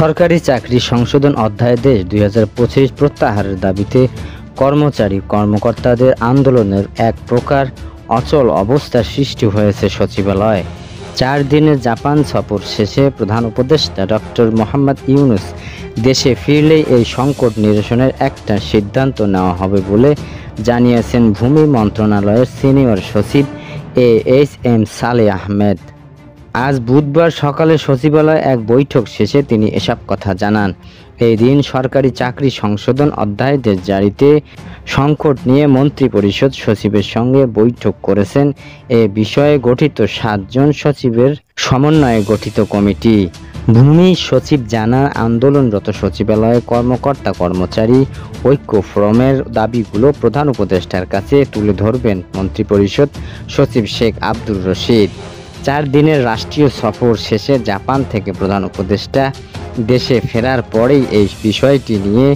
সরকারি চাকরি সংশোধন অধ্যাদেশ 2025 প্রত্যাহারের দাবিতে কর্মচারী-কর্মকর্তাদের আন্দোলনের এক প্রকার অচল অবস্থার সৃষ্টি হয়েছে সচিবালয়ে। 4 দিনের জাপান সফর শেষে প্রধান উপদেষ্টা ডক্টর মোহাম্মদ ইউনূস দেশে ফিরলেই এই সংকট নিরসনের একটা সিদ্ধান্ত নেওয়া হবে বলে জানিয়েছেন ভূমি মন্ত্রণালয়ের সিনিয়র সচিব AHM সালেহ আহমেদ। আজ বুধবার সকালে সচিবালয়ে এক বৈঠক শেষে তিনি এসব কথা জানান। এই দিন সরকারি চাকরি সংশোধন অধ্যাদেশ জারিতে সংকট নিয়ে মন্ত্রিপরিষদ সচিবের সঙ্গে বৈঠক করেছেন এ বিষয়ে গঠিত 7 জন সচিবের সমন্বয়ে গঠিত কমিটি। ভূমি সচিব জানান, আন্দোলনরত সচিবালয়ে কর্মকর্তা-কর্মচারী ঐক্য ফোরামের দাবিগুলো প্রধান উপদেষ্টার কাছে তুলে ধরবেন মন্ত্রিপরিষদ সচিব শেখ আব্দুর রশিদ। 4 দিনের রাষ্ট্রীয় সফর শেষে জাপান থেকে প্রধান উপদেষ্টা দেশে ফেরার পরেই এই বিষয়টি নিয়ে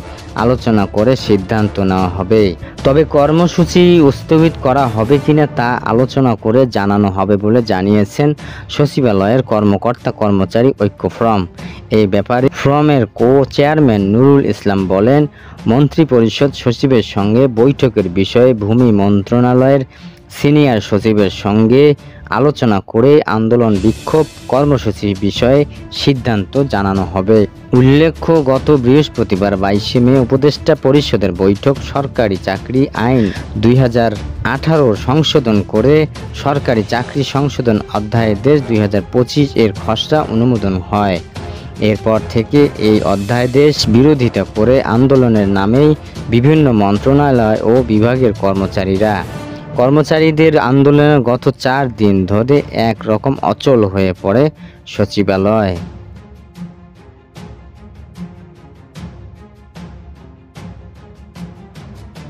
আলোচনা করে সিদ্ধান্ত নেওয়া হবে। তবে কর্মসূচি স্থগিত করা হবে কিনা তা আলোচনা করে জানানো হবে বলে জানিয়েছেন সচিবালয়ের কর্মকর্তা-কর্মচারী ঐক্য ফোরাম। এই ব্যাপারে ফোরামের চেয়ারম্যান নুরুল ইসলাম বলেন, মন্ত্রিপরিষদ সচিবের সঙ্গে বৈঠকের বিষয়ে ভূমি মন্ত্রণালয়ের সিনিয়র সচিবের সঙ্গে আলোচনা করে আন্দোলন বিক্ষোভ কর্মসূচি বিষয়ে সিদ্ধান্ত জানানো হবে। উল্লেখ্য, গত বৃহস্পতিবার 22 মে উপদেষ্টা পরিষদের বৈঠক সরকারি চাকরি আইন 2018 সংশোধন করে সরকারি চাকরি সংশোধন অধ্যাদেশ 2025 এর খসড়া অনুমোদন হয়। এরপর থেকে এই অধ্যাদেশ বিরোধিতা করে আন্দোলনের নামেই বিভিন্ন মন্ত্রণালয় ও বিভাগের কর্মচারীদের আন্দোলনের গত 4 দিন ধরে একরকম অচল হয়ে পড়ে সচিবালয়।